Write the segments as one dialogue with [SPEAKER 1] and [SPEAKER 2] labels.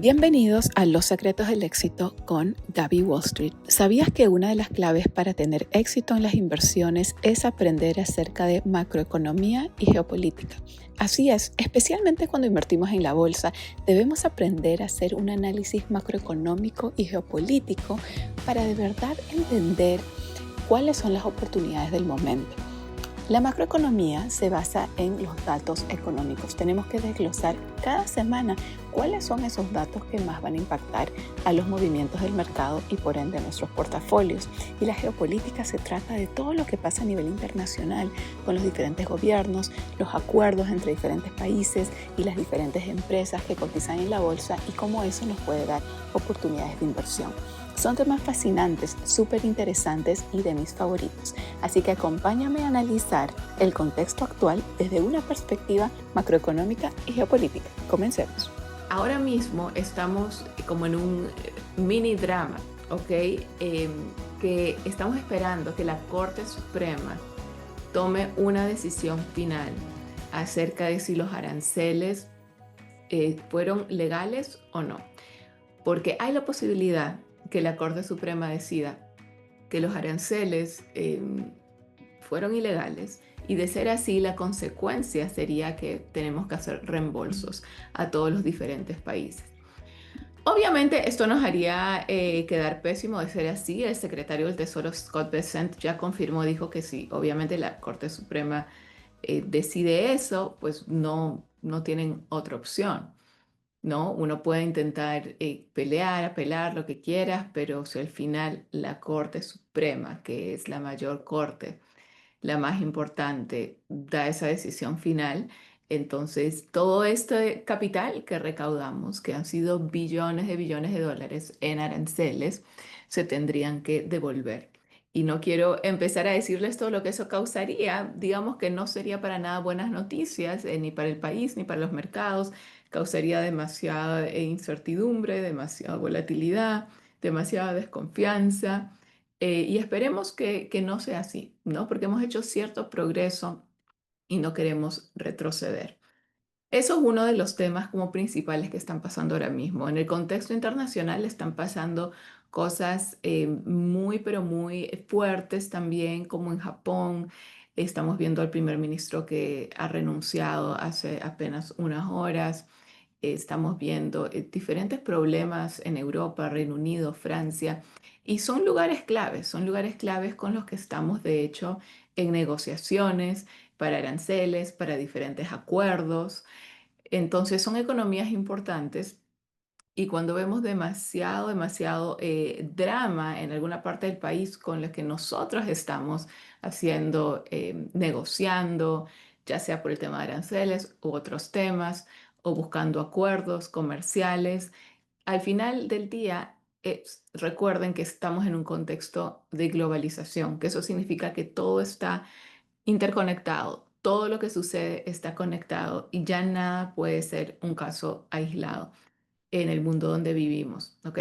[SPEAKER 1] Bienvenidos a Los Secretos del Éxito con Gaby Wall Street. ¿Sabías que una de las claves para tener éxito en las inversiones es aprender acerca de macroeconomía y geopolítica? Así es, especialmente cuando invertimos en la bolsa, debemos aprender a hacer un análisis macroeconómico y geopolítico para de verdad entender cuáles son las oportunidades del momento. La macroeconomía se basa en los datos económicos. Tenemos que desglosar cada semana cuáles son esos datos que más van a impactar a los movimientos del mercado y por ende a nuestros portafolios. Y la geopolítica se trata de todo lo que pasa a nivel internacional con los diferentes gobiernos, los acuerdos entre diferentes países y las diferentes empresas que cotizan en la bolsa y cómo eso nos puede dar oportunidades de inversión. Son temas fascinantes, súper interesantes y de mis favoritos. Así que acompáñame a analizar el contexto actual desde una perspectiva macroeconómica y geopolítica. Comencemos.
[SPEAKER 2] Ahora mismo estamos como en un mini drama, ¿ok? Que estamos esperando que la Corte Suprema tome una decisión final acerca de si los aranceles fueron legales o no. Porque hay la posibilidad que la Corte Suprema decida que los aranceles fueron ilegales y de ser así la consecuencia sería que tenemos que hacer reembolsos a todos los diferentes países. Obviamente esto nos haría quedar pésimo de ser así. El secretario del Tesoro Scott Bessent ya confirmó, dijo que sí, obviamente la Corte Suprema decide eso, pues no tienen otra opción. ¿No? Uno puede intentar pelear, apelar, lo que quieras, pero si al final la Corte Suprema, que es la mayor corte, la más importante, da esa decisión final, entonces todo este capital que recaudamos, que han sido billones de dólares en aranceles, se tendrían que devolver. Y no quiero empezar a decirles todo lo que eso causaría. Digamos que no sería para nada buenas noticias, ni para el país, ni para los mercados. Causaría demasiada incertidumbre, demasiada volatilidad, demasiada desconfianza. Y esperemos que no sea así, ¿no? Porque hemos hecho cierto progreso y no queremos retroceder. Eso es uno de los temas como principales que están pasando ahora mismo. En el contexto internacional están pasando cosas muy, pero muy fuertes también, como en Japón. Estamos viendo al primer ministro que ha renunciado hace apenas unas horas. Estamos viendo diferentes problemas en Europa, Reino Unido, Francia, y son lugares claves con los que estamos, de hecho, en negociaciones para aranceles, para diferentes acuerdos. Entonces, son economías importantes y cuando vemos demasiado drama en alguna parte del país con lo que nosotros estamos haciendo, negociando, ya sea por el tema de aranceles u otros temas, o buscando acuerdos comerciales, al final del día, recuerden que estamos en un contexto de globalización, que eso significa que todo está interconectado, todo lo que sucede está conectado y ya nada puede ser un caso aislado en el mundo donde vivimos, ¿ok?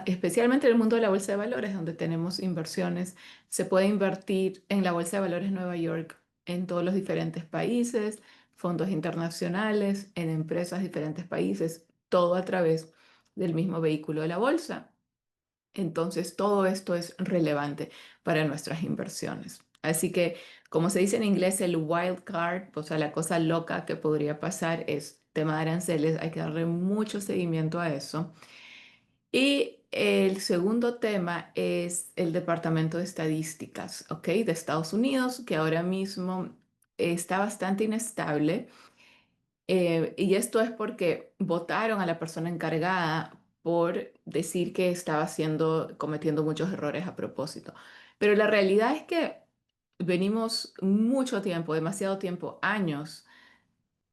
[SPEAKER 2] Especialmente en el mundo de la bolsa de valores, donde tenemos inversiones. Se puede invertir en la bolsa de valores Nueva York en todos los diferentes países, fondos internacionales, en empresas de diferentes países, todo a través del mismo vehículo de la bolsa. Entonces, todo esto es relevante para nuestras inversiones. Así que, como se dice en inglés, el wild card, o sea, la cosa loca que podría pasar es tema de aranceles. Hay que darle mucho seguimiento a eso. Y el segundo tema es el Departamento de Estadísticas, ¿ok? De Estados Unidos, que ahora mismo está bastante inestable. Y esto es porque votaron a la persona encargada por decir que estaba cometiendo muchos errores a propósito. Pero la realidad es que venimos mucho tiempo, demasiado tiempo, años,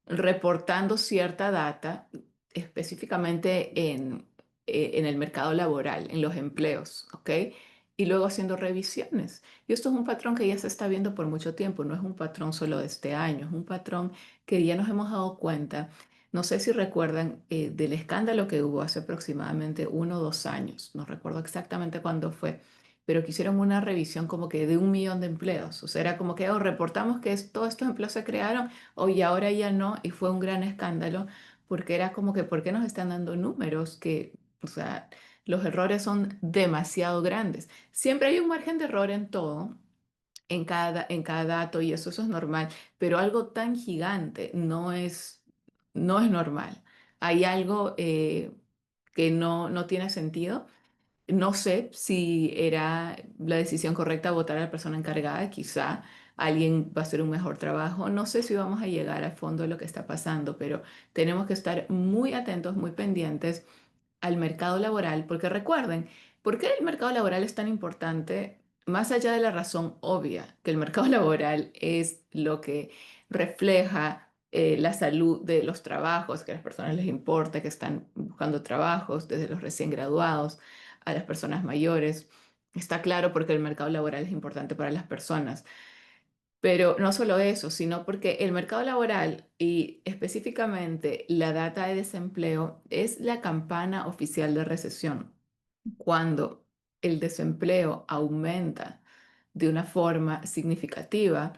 [SPEAKER 2] reportando cierta data, específicamente en el mercado laboral, en los empleos, ¿ok? Y luego haciendo revisiones. Y esto es un patrón que ya se está viendo por mucho tiempo, no es un patrón solo de este año, es un patrón que ya nos hemos dado cuenta. No sé si recuerdan del escándalo que hubo hace aproximadamente 1 o 2 años, no recuerdo exactamente cuándo fue, pero que hicieron una revisión como que de 1 millón de empleos. O sea, era como que reportamos que todos estos empleos se crearon, hoy ahora ya no, y fue un gran escándalo porque era como que, ¿por qué nos están dando números que, o sea, los errores son demasiado grandes? Siempre hay un margen de error en todo, en cada dato, y eso es normal, pero algo tan gigante no es normal. Hay algo que no tiene sentido. No sé si era la decisión correcta votar a la persona encargada, quizá alguien va a hacer un mejor trabajo. No sé si vamos a llegar al fondo de lo que está pasando, pero tenemos que estar muy atentos, muy pendientes al mercado laboral, porque recuerden, ¿por qué el mercado laboral es tan importante? Más allá de la razón obvia, que el mercado laboral es lo que refleja la salud de los trabajos, que a las personas les importa, que están buscando trabajos, desde los recién graduados a las personas mayores. Está claro porque el mercado laboral es importante para las personas. Pero no solo eso, sino porque el mercado laboral y específicamente la data de desempleo es la campana oficial de recesión. Cuando el desempleo aumenta de una forma significativa,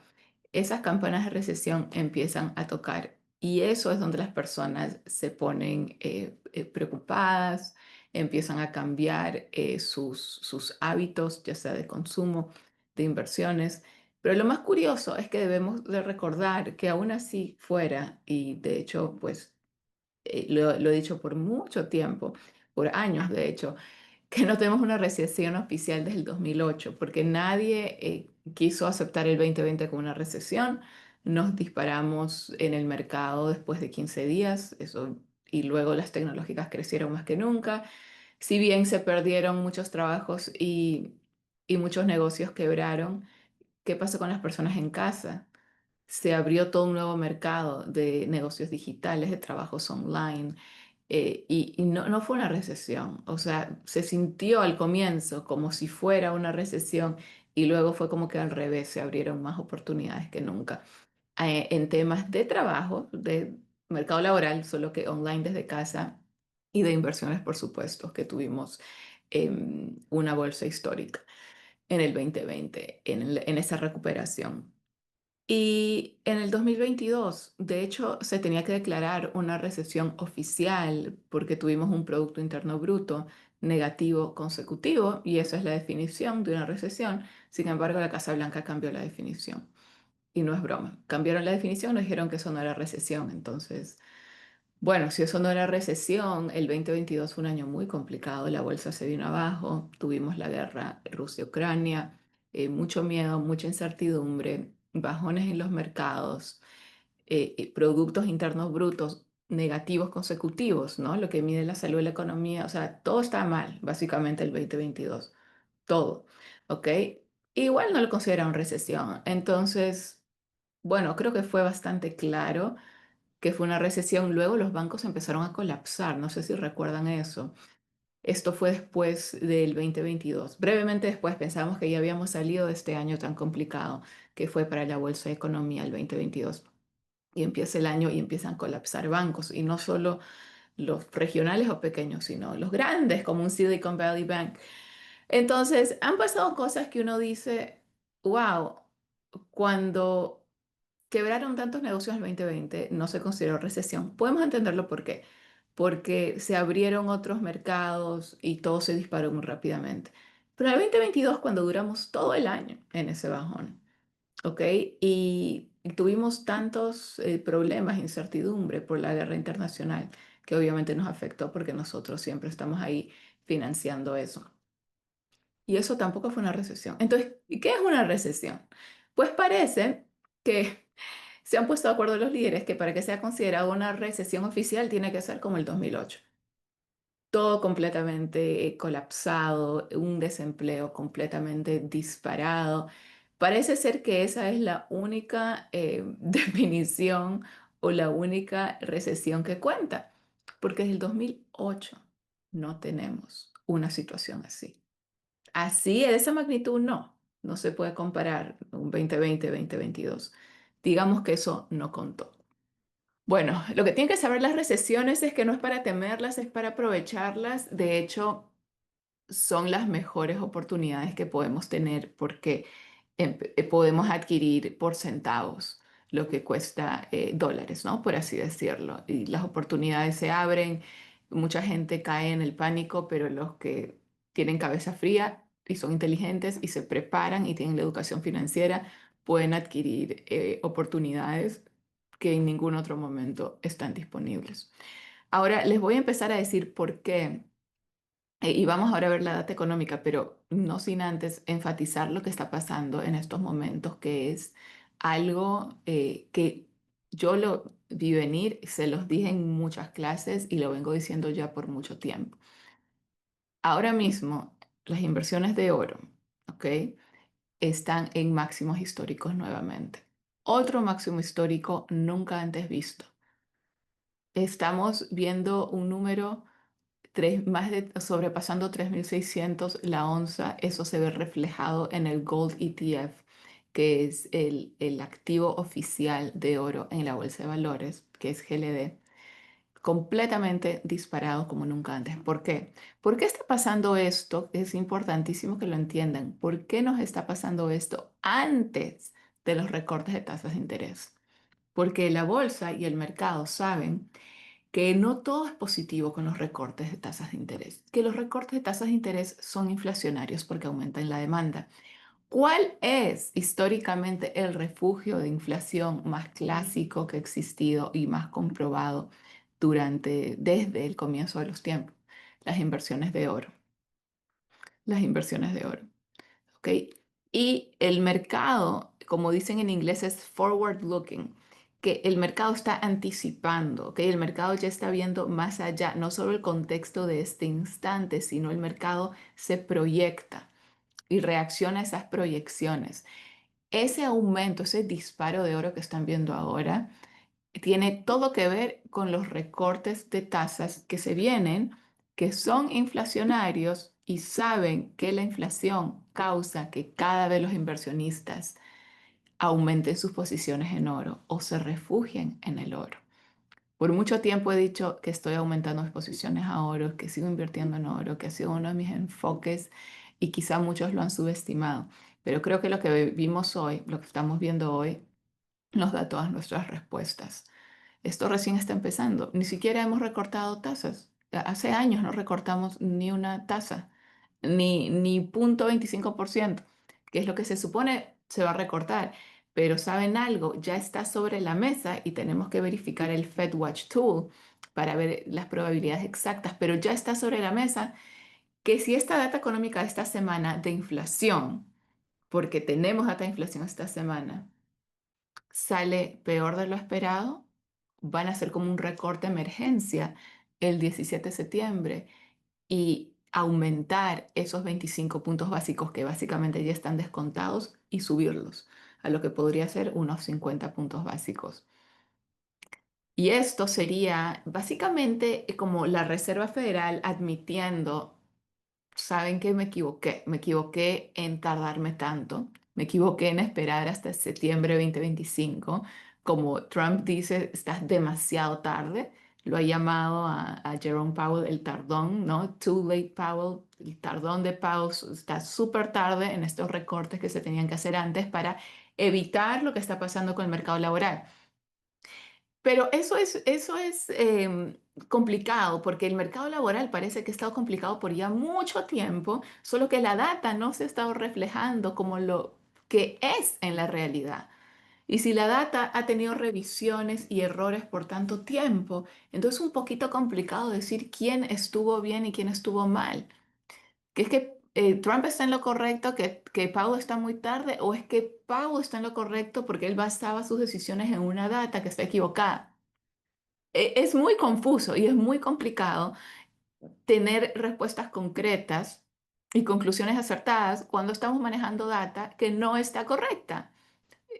[SPEAKER 2] esas campanas de recesión empiezan a tocar. Y eso es donde las personas se ponen preocupadas, empiezan a cambiar sus hábitos, ya sea de consumo, de inversiones. Pero lo más curioso es que debemos de recordar que aún así fuera, y de hecho, pues lo he dicho por mucho tiempo, por años de hecho, que no tenemos una recesión oficial desde el 2008, porque nadie quiso aceptar el 2020 como una recesión. Nos disparamos en el mercado después de 15 días, eso, y luego las tecnológicas crecieron más que nunca. Si bien se perdieron muchos trabajos y muchos negocios quebraron, ¿qué pasó con las personas en casa? Se abrió todo un nuevo mercado de negocios digitales, de trabajos online, y no fue una recesión. O sea, se sintió al comienzo como si fuera una recesión y luego fue como que al revés, se abrieron más oportunidades que nunca. En temas de trabajo, de mercado laboral, solo que online desde casa, y de inversiones, por supuesto, que tuvimos una bolsa histórica en el 2020, en esa recuperación. Y en el 2022, de hecho, se tenía que declarar una recesión oficial porque tuvimos un Producto Interno Bruto negativo consecutivo, y esa es la definición de una recesión. Sin embargo, la Casa Blanca cambió la definición. Y no es broma. Cambiaron la definición, nos dijeron que eso no era recesión. Entonces, bueno, si eso no era recesión, el 2022 fue un año muy complicado. La bolsa se vino abajo, tuvimos la guerra Rusia-Ucrania, mucho miedo, mucha incertidumbre, bajones en los mercados, productos internos brutos negativos consecutivos, ¿no? Lo que mide la salud de la economía, o sea, todo está mal, básicamente el 2022, todo, ¿ok? Igual no lo consideraron recesión. Entonces, bueno, creo que fue bastante claro que fue una recesión. Luego los bancos empezaron a colapsar, no sé si recuerdan eso. Esto fue después del 2022. Brevemente después pensábamos que ya habíamos salido de este año tan complicado que fue para la bolsa de economía el 2022. Y empieza el año y empiezan a colapsar bancos, y no solo los regionales o pequeños, sino los grandes como un Silicon Valley Bank. Entonces, han pasado cosas que uno dice, wow, cuando quebraron tantos negocios en el 2020, no se consideró recesión. Podemos entenderlo por qué. Porque se abrieron otros mercados y todo se disparó muy rápidamente. Pero en el 2022, cuando duramos todo el año en ese bajón, ¿ok? Y tuvimos tantos problemas, incertidumbre por la guerra internacional, que obviamente nos afectó porque nosotros siempre estamos ahí financiando eso. Y eso tampoco fue una recesión. Entonces, ¿qué es una recesión? Pues parece que se han puesto de acuerdo los líderes que para que sea considerada una recesión oficial tiene que ser como el 2008. Todo completamente colapsado, un desempleo completamente disparado. Parece ser que esa es la única definición o la única recesión que cuenta, porque desde el 2008 no tenemos una situación así. Así, de esa magnitud, no se puede comparar un 2020-2022. Digamos que eso no contó. Bueno, lo que tienen que saber las recesiones es que no es para temerlas, es para aprovecharlas. De hecho, son las mejores oportunidades que podemos tener porque podemos adquirir por centavos. lo que cuesta dólares, ¿no? Por así decirlo. Y las oportunidades se abren, mucha gente cae en el pánico, pero los que tienen cabeza fría y son inteligentes y se preparan y tienen la educación financiera pueden adquirir oportunidades que en ningún otro momento están disponibles. Ahora les voy a empezar a decir por qué. Y vamos ahora a ver la data económica, pero no sin antes enfatizar lo que está pasando en estos momentos, que es algo que yo lo vi venir, se los dije en muchas clases y lo vengo diciendo ya por mucho tiempo. Ahora mismo, las inversiones de oro, ¿ok? Están en máximos históricos nuevamente. Otro máximo histórico nunca antes visto. Estamos viendo un número más de sobrepasando 3.600 la onza. Eso se ve reflejado en el Gold ETF, que es el activo oficial de oro en la bolsa de valores, que es GLD, completamente disparado como nunca antes. ¿Por qué? ¿Por qué está pasando esto? Es importantísimo que lo entiendan. ¿Por qué nos está pasando esto antes de los recortes de tasas de interés? Porque la bolsa y el mercado saben que no todo es positivo con los recortes de tasas de interés, que los recortes de tasas de interés son inflacionarios porque aumentan la demanda. ¿Cuál es históricamente el refugio de inflación más clásico que ha existido y más comprobado desde el comienzo de los tiempos? Las inversiones de oro. Las inversiones de oro. ¿Ok? Y el mercado, como dicen en inglés, es forward looking, que el mercado está anticipando, ¿ok? El mercado ya está viendo más allá, no solo el contexto de este instante, sino el mercado se proyecta y reacciona a esas proyecciones. Ese aumento, ese disparo de oro que están viendo ahora, tiene todo que ver con los recortes de tasas que se vienen, que son inflacionarios y saben que la inflación causa que cada vez los inversionistas aumenten sus posiciones en oro o se refugien en el oro. Por mucho tiempo he dicho que estoy aumentando mis posiciones a oro, que sigo invirtiendo en oro, que ha sido uno de mis enfoques y quizá muchos lo han subestimado. Pero creo que lo que vimos hoy, lo que estamos viendo hoy, nos da todas nuestras respuestas. Esto recién está empezando. Ni siquiera hemos recortado tasas. Hace años no recortamos ni una tasa, ni 0,25%, que es lo que se supone se va a recortar. Pero ¿saben algo? Ya está sobre la mesa y tenemos que verificar el FedWatch Tool para ver las probabilidades exactas, pero ya está sobre la mesa que si esta data económica de esta semana de inflación, porque tenemos data de inflación esta semana, sale peor de lo esperado, van a ser como un recorte de emergencia el 17 de septiembre y aumentar esos 25 puntos básicos que básicamente ya están descontados y subirlos a lo que podría ser unos 50 puntos básicos. Y esto sería básicamente como la Reserva Federal admitiendo: saben que me equivoqué en tardarme tanto, me equivoqué en esperar hasta septiembre 2025. Como Trump dice, estás demasiado tarde. Lo ha llamado a Jerome Powell el tardón, ¿no? Too late Powell, el tardón de Powell. Está súper tarde en estos recortes que se tenían que hacer antes para evitar lo que está pasando con el mercado laboral. Pero eso es complicado porque el mercado laboral parece que ha estado complicado por ya mucho tiempo, solo que la data no se ha estado reflejando como lo que es en la realidad. Y si la data ha tenido revisiones y errores por tanto tiempo, entonces es un poquito complicado decir quién estuvo bien y quién estuvo mal. ¿Que es que Trump está en lo correcto, que Powell está muy tarde, o es que Powell está en lo correcto porque él basaba sus decisiones en una data que está equivocada? Es muy confuso y es muy complicado tener respuestas concretas y conclusiones acertadas cuando estamos manejando data que no está correcta.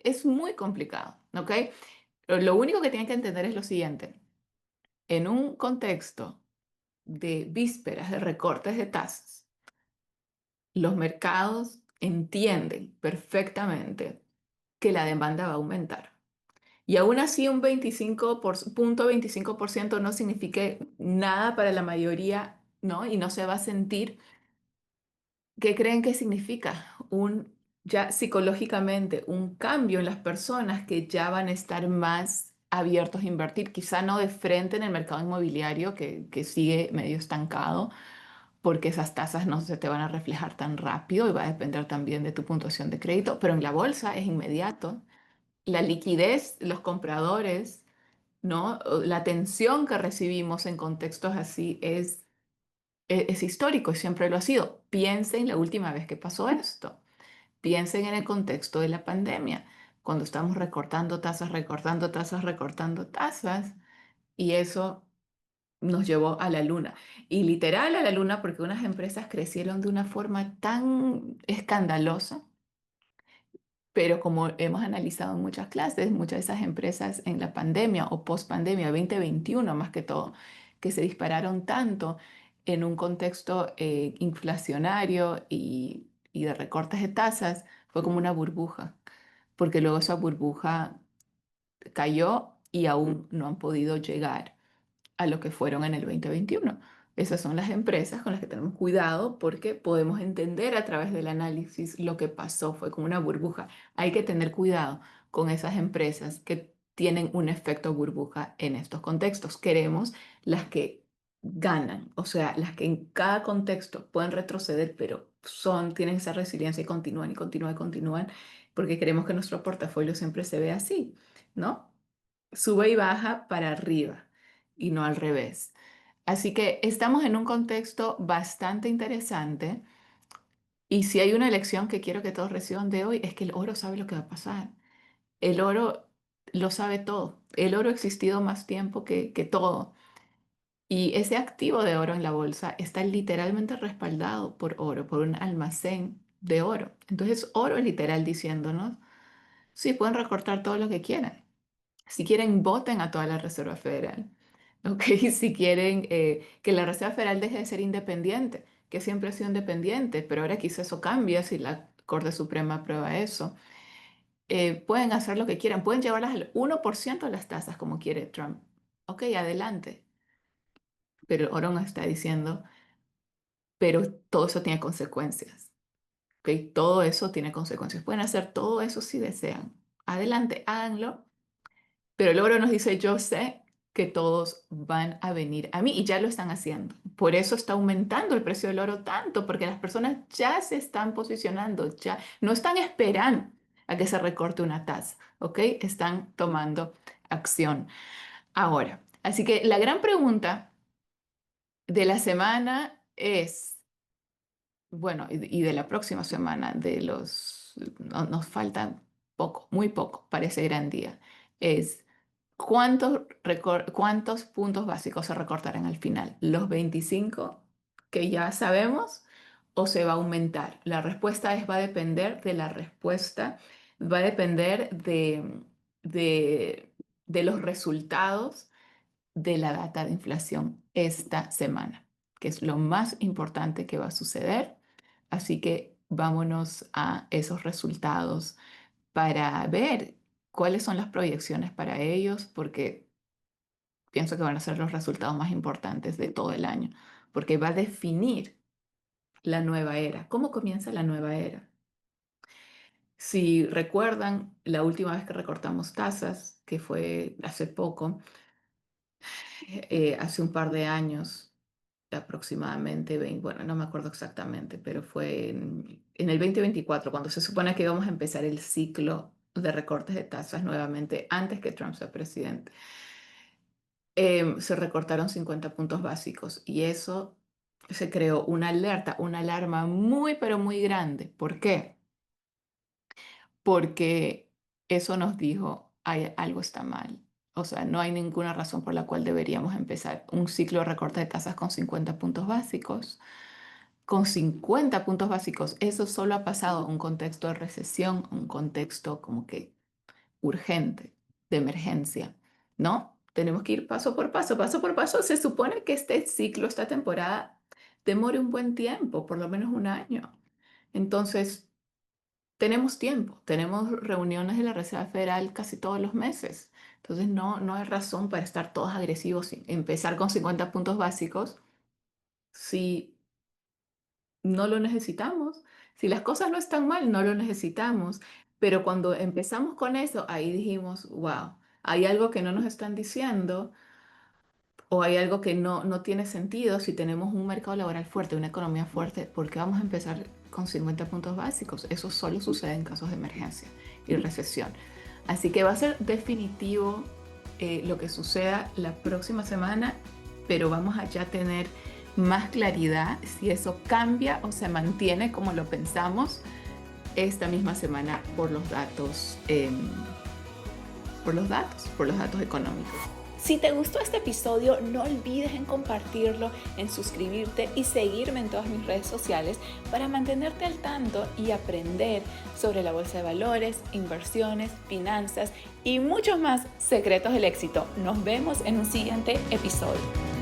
[SPEAKER 2] Es muy complicado, ¿ok? Lo único que tienen que entender es lo siguiente. En un contexto de vísperas de recortes de tasas, los mercados entienden perfectamente que la demanda va a aumentar. Y aún así un 25% no signifique nada para la mayoría, ¿no? Y no se va a sentir. ¿Qué creen que significa? Un ya psicológicamente un cambio en las personas que ya van a estar más abiertos a invertir, quizá no de frente en el mercado inmobiliario que sigue medio estancado, porque esas tasas no se te van a reflejar tan rápido y va a depender también de tu puntuación de crédito, pero en la bolsa es inmediato. La liquidez, los compradores, ¿no? La atención que recibimos en contextos así es histórico y siempre lo ha sido. Piensen la última vez que pasó esto. Piensen en el contexto de la pandemia, cuando estamos recortando tasas, recortando tasas, recortando tasas, y eso nos llevó a la luna. Y literal a la luna porque unas empresas crecieron de una forma tan escandalosa, pero como hemos analizado en muchas clases, muchas de esas empresas en la pandemia o post-pandemia 2021 más que todo, que se dispararon tanto en un contexto inflacionario y de recortes de tasas, fue como una burbuja, porque luego esa burbuja cayó y aún no han podido llegar a lo que fueron en el 2021. Esas son las empresas con las que tenemos cuidado porque podemos entender a través del análisis lo que pasó, fue como una burbuja. Hay que tener cuidado con esas empresas que tienen un efecto burbuja en estos contextos. Queremos las que ganan, o sea, las que en cada contexto pueden retroceder, pero tienen esa resiliencia y continúan y continúan y continúan, porque queremos que nuestro portafolio siempre se vea así, ¿no? Sube y baja para arriba y no al revés. Así que estamos en un contexto bastante interesante y si hay una lección que quiero que todos reciban de hoy es que el oro sabe lo que va a pasar. El oro lo sabe todo. El oro ha existido más tiempo que todo. Y ese activo de oro en la bolsa está literalmente respaldado por oro, por un almacén de oro. Entonces, oro es literal diciéndonos, sí, pueden recortar todo lo que quieran. Si quieren, voten a toda la Reserva Federal. ¿Ok? Si quieren que la Reserva Federal deje de ser independiente, que siempre ha sido independiente, pero ahora quizá eso cambia si la Corte Suprema aprueba eso. Pueden hacer lo que quieran, pueden llevarlas al 1% de las tasas como quiere Trump. Ok, adelante. Pero Oron está diciendo, pero todo eso tiene consecuencias. ¿Ok? Todo eso tiene consecuencias. Pueden hacer todo eso si desean. Adelante, háganlo. Pero el oro nos dice, yo sé que todos van a venir a mí y ya lo están haciendo. Por eso está aumentando el precio del oro tanto, porque las personas ya se están posicionando, ya no están esperando a que se recorte una tasa, ¿ok? Están tomando acción ahora. Así que la gran pregunta de la semana es, bueno, y de la próxima semana, nos falta poco, muy poco para ese gran día, es ¿cuántos puntos básicos se recortarán al final? ¿Los 25 que ya sabemos o se va a aumentar? La respuesta va a depender de la respuesta, va a depender de, de los resultados de la data de inflación esta semana, que es lo más importante que va a suceder. Así que vámonos a esos resultados para ver cuáles son las proyecciones para ellos, porque pienso que van a ser los resultados más importantes de todo el año, porque va a definir la nueva era. ¿Cómo comienza la nueva era? Si recuerdan, la última vez que recortamos tasas, que fue hace poco, hace un par de años, aproximadamente, 20, bueno, no me acuerdo exactamente, pero fue en el 2024, cuando se supone que íbamos a empezar el ciclo de recortes de tasas nuevamente, antes que Trump sea presidente. Se recortaron 50 puntos básicos y eso se creó una alerta, una alarma muy, pero muy grande. ¿Por qué? Porque eso nos dijo, algo está mal. O sea, no hay ninguna razón por la cual deberíamos empezar un ciclo de recorte de tasas con 50 puntos básicos. Con 50 puntos básicos, eso solo ha pasado en un contexto de recesión, un contexto como que urgente, de emergencia, ¿no? Tenemos que ir paso por paso, paso por paso. Se supone que este ciclo, esta temporada, demore un buen tiempo, por lo menos un año. Entonces, tenemos tiempo, tenemos reuniones de la Reserva Federal casi todos los meses. Entonces, no hay razón para estar todos agresivos y empezar con 50 puntos básicos si no lo necesitamos, Si las cosas no están mal, no lo necesitamos. Pero cuando empezamos con eso, ahí dijimos, wow, hay algo que no nos están diciendo o hay algo que no tiene sentido si tenemos un mercado laboral fuerte, una economía fuerte, ¿por qué vamos a empezar con 50 puntos básicos? Eso solo sucede en casos de emergencia y recesión. Así que va a ser definitivo lo que suceda la próxima semana, pero vamos a ya tener más claridad si eso cambia o se mantiene como lo pensamos esta misma semana por los datos económicos.
[SPEAKER 1] Si te gustó este episodio, no olvides en compartirlo, en suscribirte y seguirme en todas mis redes sociales para mantenerte al tanto y aprender sobre la bolsa de valores, inversiones, finanzas y muchos más secretos del éxito. Nos vemos en un siguiente episodio.